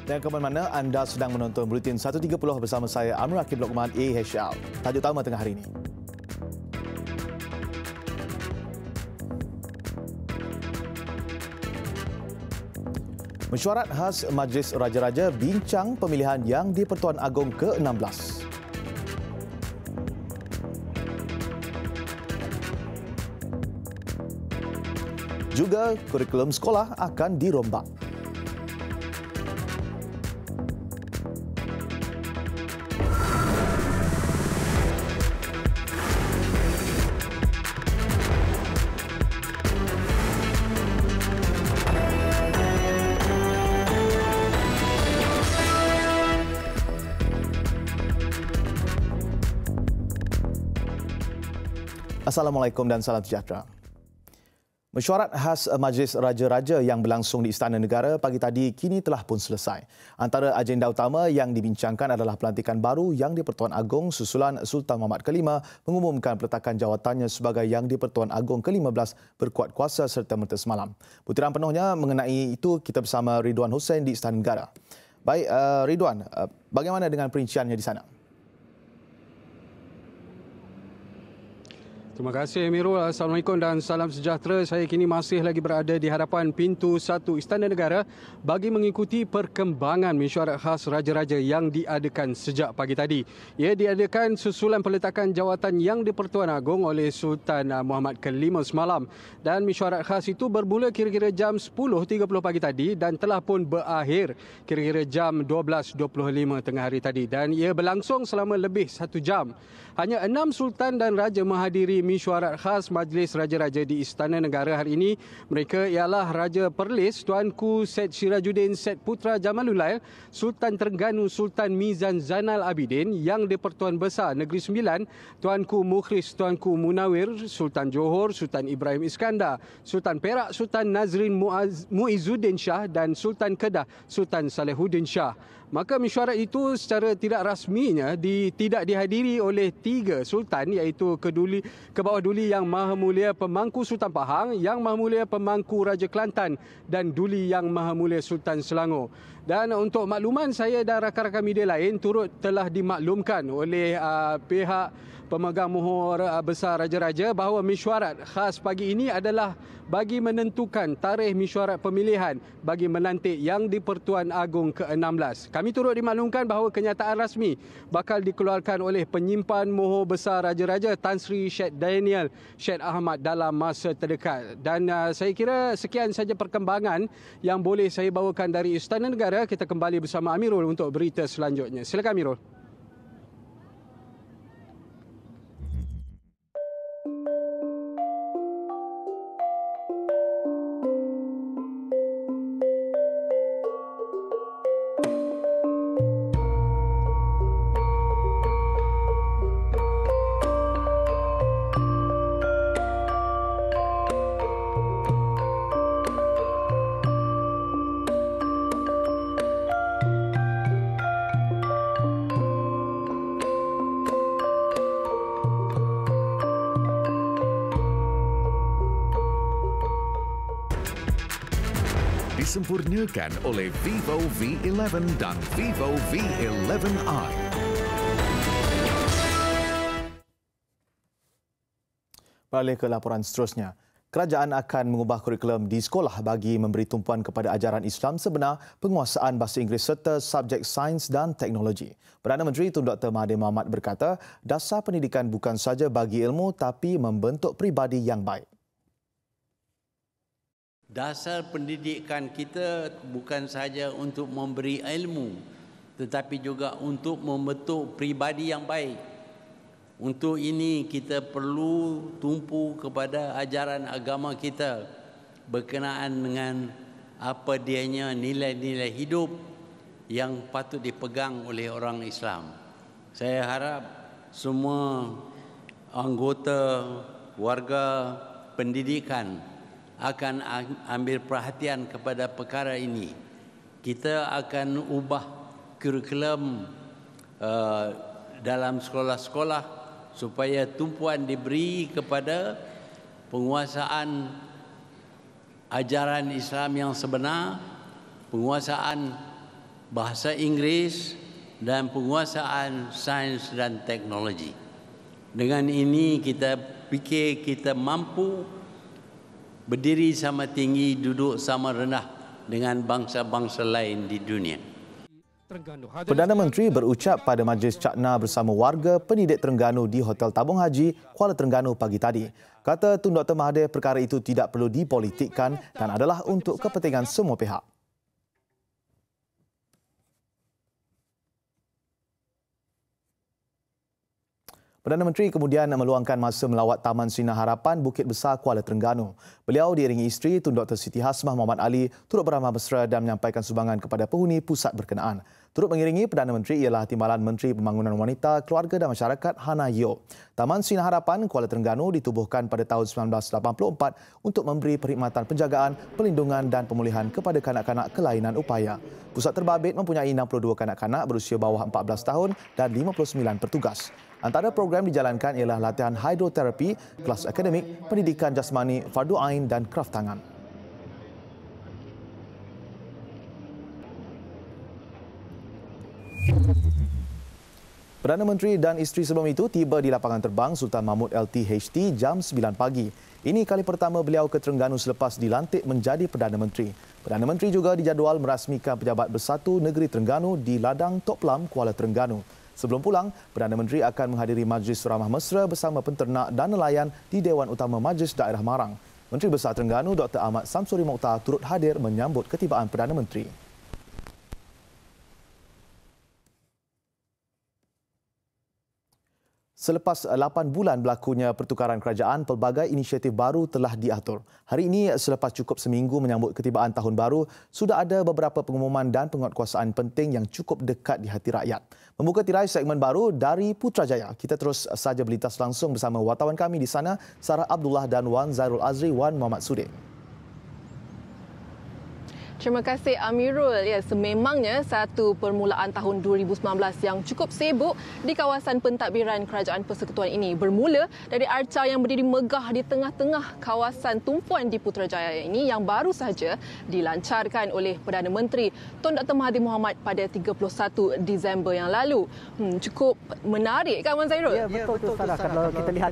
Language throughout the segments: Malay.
Dan ke mana anda sedang menonton Buletin 1.30 bersama saya Amir Akib Lokman AHL. Tajuk utama tengah hari ini. Mesyuarat khas Majlis Raja-Raja bincang pemilihan yang di-Pertuan Agong ke-16. Juga kurikulum sekolah akan dirombak. Assalamualaikum dan salam sejahtera. Mesyuarat khas Majlis Raja-Raja yang berlangsung di Istana Negara pagi tadi kini telah pun selesai. Antara agenda utama yang dibincangkan adalah pelantikan baru Yang di-Pertuan Agong susulan Sultan Muhammad ke-5 mengumumkan peletakan jawatannya sebagai Yang di-Pertuan Agong ke-15 berkuat kuasa serta merta semalam. Butiran penuhnya mengenai itu kita bersama Ridwan Hussein di Istana Negara. Baik, Ridwan, bagaimana dengan perinciannya di sana? Terima kasih Amirul. Assalamualaikum dan salam sejahtera. Saya kini masih lagi berada di hadapan pintu 1 Istana Negara bagi mengikuti perkembangan mesyuarat khas Raja-Raja yang diadakan sejak pagi tadi. Ia diadakan susulan peletakan jawatan Yang di-Pertuan Agong oleh Sultan Muhammad ke-5 semalam. Dan mesyuarat khas itu bermula kira-kira jam 10.30 pagi tadi dan telah pun berakhir kira-kira jam 12.25 tengah hari tadi. Dan ia berlangsung selama lebih 1 jam. Hanya 6 Sultan dan Raja menghadiri mesyuarat khas Majlis Raja-Raja di Istana Negara hari ini. Mereka ialah Raja Perlis Tuanku Syed Syirajuddin Syed Putra Jamalulail, Sultan Terengganu Sultan Mizan Zainal Abidin, Yang di-Pertuan Besar Negeri Sembilan Tuanku Mukhlis Tuanku Munawir, Sultan Johor Sultan Ibrahim Iskandar, Sultan Perak Sultan Nazrin Muizzuddin Shah dan Sultan Kedah Sultan Salehuddin Shah. Maka mesyuarat itu secara tidak rasminya tidak dihadiri oleh 3 sultan, iaitu Kebawah Duli Yang Maha Mulia Pemangku Sultan Pahang, Yang Maha Mulia Pemangku Raja Kelantan dan Duli Yang Maha Mulia Sultan Selangor. Dan untuk makluman saya dan rakan-rakan media lain turut telah dimaklumkan oleh pihak pemegang mohor besar Raja-Raja bahawa mesyuarat khas pagi ini adalah bagi menentukan tarikh mesyuarat pemilihan bagi melantik Yang di-Pertuan Agong ke-16. Kami turut dimaklumkan bahawa kenyataan rasmi bakal dikeluarkan oleh penyimpan mohor besar Raja-Raja Tan Sri Syed Daniel Syed Ahmad dalam masa terdekat. Dan saya kira sekian saja perkembangan yang boleh saya bawakan dari Istana Negara. Kita kembali bersama Amirul untuk berita selanjutnya. Silakan Amirul. Disempurnakan oleh Vivo V11 dan Vivo V11i. Beralih ke laporan seterusnya. Kerajaan akan mengubah kurikulum di sekolah bagi memberi tumpuan kepada ajaran Islam sebenar, penguasaan bahasa Inggeris serta subjek sains dan teknologi. Perdana Menteri Tun Dr. Mahathir Mohamad berkata, dasar pendidikan bukan saja bagi ilmu tapi membentuk pribadi yang baik. Dasar pendidikan kita bukan saja untuk memberi ilmu, tetapi juga untuk membentuk pribadi yang baik. Untuk ini kita perlu tumpu kepada ajaran agama kita berkenaan dengan apa dianya nilai-nilai hidup yang patut dipegang oleh orang Islam. Saya harap semua anggota warga pendidikan akan ambil perhatian kepada perkara ini. Kita akan ubah kurikulum dalam sekolah-sekolah supaya tumpuan diberi kepada penguasaan ajaran Islam yang sebenar, penguasaan bahasa Inggeris dan penguasaan sains dan teknologi. Dengan ini kita fikir kita mampu berdiri sama tinggi, duduk sama rendah dengan bangsa-bangsa lain di dunia. Perdana Menteri berucap pada majlis cakna bersama warga pendidik Terengganu di Hotel Tabung Haji, Kuala Terengganu pagi tadi. Kata Tun Dr. Mahathir, perkara itu tidak perlu dipolitikkan dan adalah untuk kepentingan semua pihak. Perdana Menteri kemudian meluangkan masa melawat Taman Sinar Harapan Bukit Besar Kuala Terengganu. Beliau diiringi isteri Tun Dr. Siti Hasmah Muhammad Ali turut beramah mesra dan menyampaikan sumbangan kepada penghuni pusat berkenaan. Turut mengiringi Perdana Menteri ialah Timbalan Menteri Pembangunan Wanita, Keluarga dan Masyarakat Hana Yeoh. Taman Sinar Harapan Kuala Terengganu ditubuhkan pada tahun 1984 untuk memberi perkhidmatan penjagaan, perlindungan dan pemulihan kepada kanak-kanak kelainan upaya. Pusat terbabit mempunyai 62 kanak-kanak berusia bawah 14 tahun dan 59 petugas. Antara program dijalankan ialah latihan hidroterapi, kelas akademik, pendidikan jasmani, fardu ain dan kraf tangan. Perdana Menteri dan isteri sebelum itu tiba di lapangan terbang Sultan Mahmud LTHT jam 9 pagi. Ini kali pertama beliau ke Terengganu selepas dilantik menjadi Perdana Menteri. Perdana Menteri juga dijadual merasmikan Pejabat Bersatu Negeri Terengganu di Ladang Tok Plam, Kuala Terengganu. Sebelum pulang, Perdana Menteri akan menghadiri majlis ramah mesra bersama penternak dan nelayan di Dewan Utama Majlis Daerah Marang. Menteri Besar Terengganu Dr. Ahmad Samsuri Mokhtar turut hadir menyambut ketibaan Perdana Menteri. Selepas 8 bulan berlakunya pertukaran kerajaan, pelbagai inisiatif baru telah diatur. Hari ini, selepas cukup seminggu menyambut ketibaan tahun baru, sudah ada beberapa pengumuman dan penguatkuasaan penting yang cukup dekat di hati rakyat. Membuka tirai segmen baru dari Putrajaya, kita terus saja berlintas langsung bersama wartawan kami di sana, Sarah Abdullah dan Wan Zairul Azri, Wan Muhammad Sudin. Terima kasih Amirul. Ya, sememangnya satu permulaan tahun 2019 yang cukup sibuk di kawasan pentadbiran Kerajaan Persekutuan ini bermula dari arca yang berdiri megah di tengah-tengah kawasan tumpuan di Putrajaya ini yang baru saja dilancarkan oleh Perdana Menteri Tun Dr. Mahathir Mohamad pada 31 Disember yang lalu. Cukup menarik kan Wan Zairul? Ya, betul Sarah. Kalau kita lihat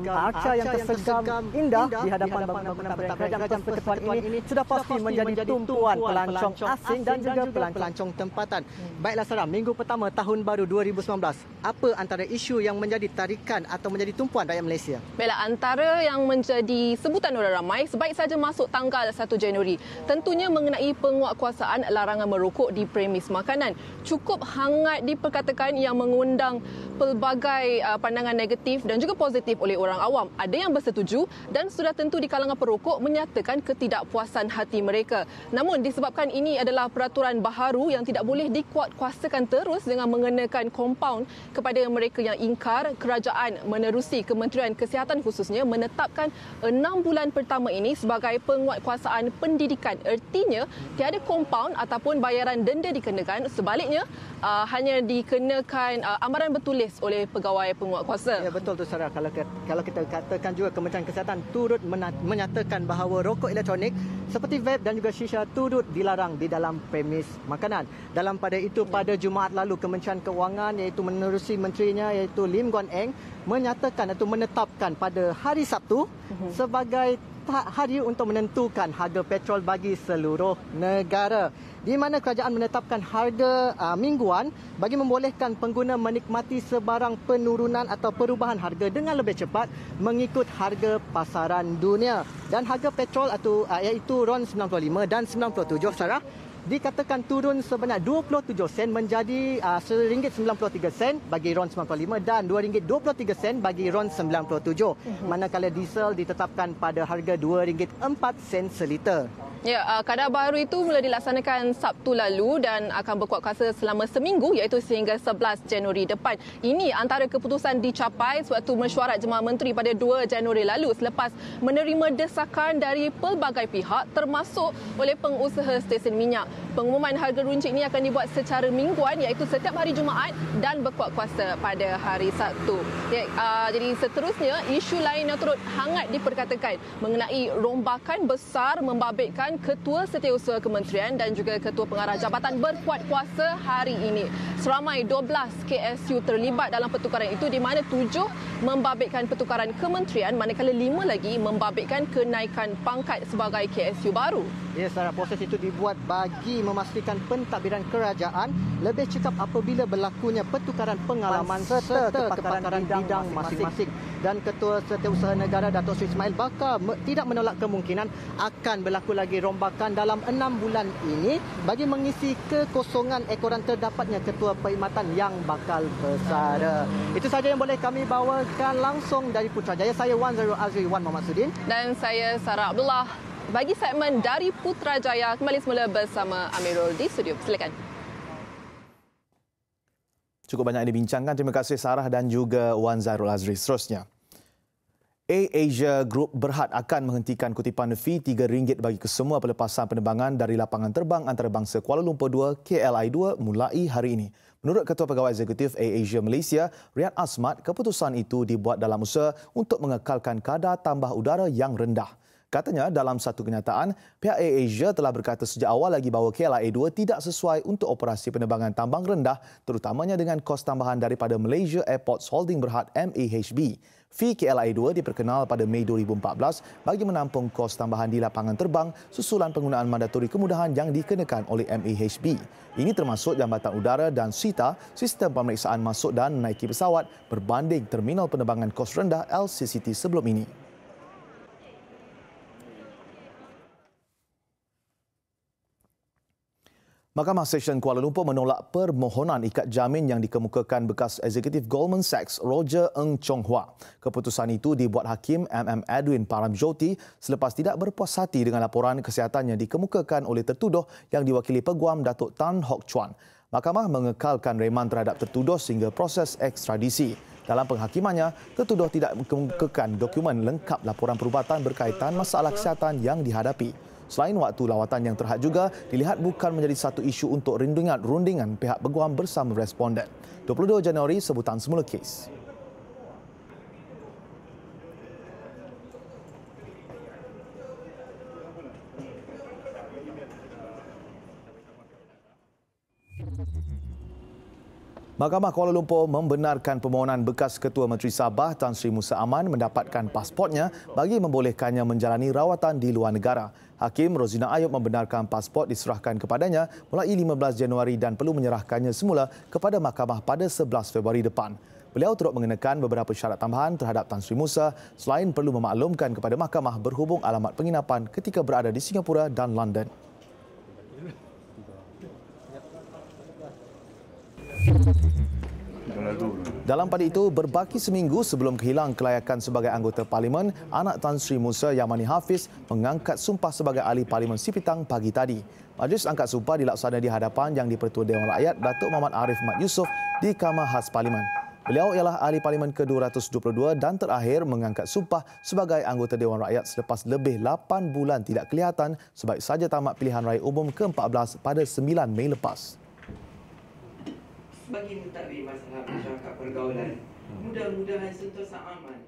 arca yang tersegam indah di hadapan bangunan Kerajaan Persekutuan ini sudah pasti menjadi tumpuan pelancong asing dan juga pelancong tempatan. Baiklah Sarah, minggu pertama tahun baru 2019, apa antara isu yang menjadi tarikan atau menjadi tumpuan rakyat Malaysia? Baiklah, antara yang menjadi sebutan orang ramai sebaik saja masuk tanggal 1 Januari, tentunya mengenai penguatkuasaan larangan merokok di premis makanan. Cukup hangat diperkatakan yang mengundang pelbagai pandangan negatif dan juga positif oleh orang awam. Ada yang bersetuju dan sudah tentu di kalangan perokok menyatakan ketidakpuasan hati mereka. Namun disebabkan ini adalah peraturan baharu yang tidak boleh dikuatkuasakan terus dengan mengenakan kompaun kepada mereka yang ingkar, kerajaan menerusi Kementerian Kesihatan khususnya menetapkan 6 bulan pertama ini sebagai penguatkuasaan pendidikan. Ertinya tiada kompaun ataupun bayaran denda dikenakan, sebaliknya hanya dikenakan amaran bertulis oleh pegawai penguatkuasa. Ya, betul tu Sarah. Kalau kita katakan juga Kementerian Kesihatan turut menyatakan bahawa rokok elektronik seperti vape dan juga shisha turut dilarang di dalam premis makanan. Dalam pada itu, pada Jumaat lalu, Kementerian Kewangan iaitu menerusi menterinya iaitu Lim Guan Eng menyatakan atau menetapkan pada hari Sabtu sebagai hari untuk menentukan harga petrol bagi seluruh negara, di mana kerajaan menetapkan harga mingguan bagi membolehkan pengguna menikmati sebarang penurunan atau perubahan harga dengan lebih cepat mengikut harga pasaran dunia. Dan harga petrol iaitu RON 95 dan 97 Sarah dikatakan turun sebanyak 27 sen menjadi RM1.93 bagi RON 95 dan RM2.23 bagi RON 97. Manakala diesel ditetapkan pada harga RM2.04 seliter. Ya, kadar baru itu mula dilaksanakan Sabtu lalu dan akan berkuatkuasa selama seminggu iaitu sehingga 11 Januari depan. Ini antara keputusan dicapai sewaktu mesyuarat Jemaah Menteri pada 2 Januari lalu selepas menerima desakan dari pelbagai pihak termasuk oleh pengusaha stesen minyak. Pengumuman harga runcit ini akan dibuat secara mingguan iaitu setiap hari Jumaat dan berkuatkuasa pada hari Sabtu. Ya, jadi seterusnya isu lain yang turut hangat diperkatakan mengenai rombakan besar membabitkan menyebabkan Ketua Setiausaha Kementerian dan juga Ketua Pengarah Jabatan berkuat kuasa hari ini. Seramai 12 KSU terlibat dalam pertukaran itu, di mana 7 membabitkan pertukaran kementerian, manakala 5 lagi membabitkan kenaikan pangkat sebagai KSU baru. Ya, Sarah, proses itu dibuat bagi memastikan pentadbiran kerajaan lebih cekap apabila berlakunya pertukaran pengalaman serta kepakaran bidang masing-masing. Dan Ketua Setiausaha Negara Datuk Seri Ismail bakal tidak menolak kemungkinan akan berlaku lagi rombakan dalam 6 bulan ini bagi mengisi kekosongan ekoran terdapatnya Ketua Perkhidmatan yang bakal bersara. Itu saja yang boleh kami bawakan langsung dari Putrajaya. Saya Wan Zairul Azri, Wan Muhammad Sudin. Dan saya Sarah Abdullah. Bagi segmen dari Putrajaya, kembali semula bersama Amirul di studio. Silakan. Cukup banyak yang dibincangkan. Terima kasih Sarah dan juga Wan Zairul Azri. Seterusnya, AirAsia Group berhad akan menghentikan kutipan fee RM3 bagi kesemua pelepasan penerbangan dari lapangan terbang antarabangsa Kuala Lumpur 2 KLI 2 mulai hari ini. Menurut Ketua Pegawai Eksekutif AirAsia Malaysia, Riyad Asmat, keputusan itu dibuat dalam usaha untuk mengekalkan kadar tambah udara yang rendah. Katanya dalam satu kenyataan, pihak AirAsia telah berkata sejak awal lagi bahawa KLIA 2 tidak sesuai untuk operasi penerbangan tambang rendah, terutamanya dengan kos tambahan daripada Malaysia Airports Holding Berhad MAHB. Fee KLIA 2 diperkenal pada Mei 2014 bagi menampung kos tambahan di lapangan terbang susulan penggunaan mandatori kemudahan yang dikenakan oleh MAHB. Ini termasuk Jambatan Udara dan SITA, sistem pemeriksaan masuk dan menaiki pesawat berbanding terminal penerbangan kos rendah LCCT sebelum ini. Mahkamah Session Kuala Lumpur menolak permohonan ikat jamin yang dikemukakan bekas eksekutif Goldman Sachs Roger Ng Chong Hua. Keputusan itu dibuat Hakim MM Edwin Paramjoti selepas tidak berpuas hati dengan laporan kesihatan yang dikemukakan oleh tertuduh yang diwakili Peguam Datuk Tan Hock Chuan. Mahkamah mengekalkan reman terhadap tertuduh sehingga proses ekstradisi. Dalam penghakimannya, tertuduh tidak mengemukakan dokumen lengkap laporan perubatan berkaitan masalah kesihatan yang dihadapi. Selain waktu lawatan yang terhad juga dilihat bukan menjadi satu isu untuk rundingan pihak peguam bersama responden. 22 Januari sebutan semula kes. Mahkamah Kuala Lumpur membenarkan permohonan bekas Ketua Menteri Sabah Tan Sri Musa Aman mendapatkan pasportnya bagi membolehkannya menjalani rawatan di luar negara. Hakim Rozina Ayub membenarkan pasport diserahkan kepadanya mulai 15 Januari dan perlu menyerahkannya semula kepada mahkamah pada 11 Februari depan. Beliau turut mengenakan beberapa syarat tambahan terhadap Tan Sri Musa selain perlu memaklumkan kepada mahkamah berhubung alamat penginapan ketika berada di Singapura dan London. Dalam pada itu, berbaki seminggu sebelum kehilangan kelayakan sebagai anggota Parlimen, anak Tan Sri Musa Yamani Hafiz mengangkat sumpah sebagai ahli Parlimen Sipitang pagi tadi. Majlis angkat sumpah dilaksana di hadapan Yang di-Pertua Dewan Rakyat Datuk Muhammad Arif Mat Yusof di Kamar Khas Parlimen. Beliau ialah ahli Parlimen ke-222 dan terakhir mengangkat sumpah sebagai anggota Dewan Rakyat selepas lebih 8 bulan tidak kelihatan sebaik saja tamat pilihan raya umum ke-14 pada 9 Mei lepas. Bagi mentadbir masalah masyarakat pergaulan, mudah-mudahan sentosa aman.